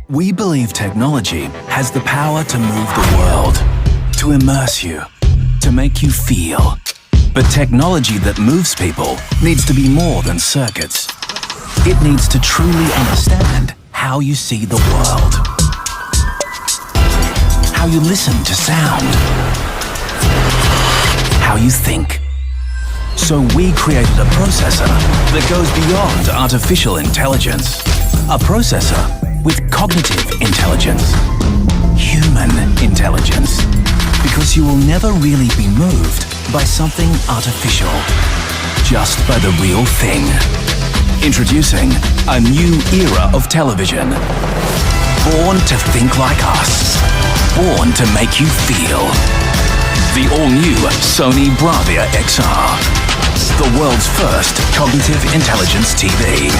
We believe technology has the power to move the world, to immerse you, to make you feel. But technology that moves people needs to be more than circuits. It needs to truly understand how you see the world, how you listen to sound, how you think. So we created a processor that goes beyond artificial intelligence. A processor with cognitive intelligence, human intelligence. Because you will never really be moved by something artificial, just by the real thing. Introducing a new era of television. Born to think like us. Born to make you feel. The all-new Sony Bravia XR. The world's first cognitive intelligence TV.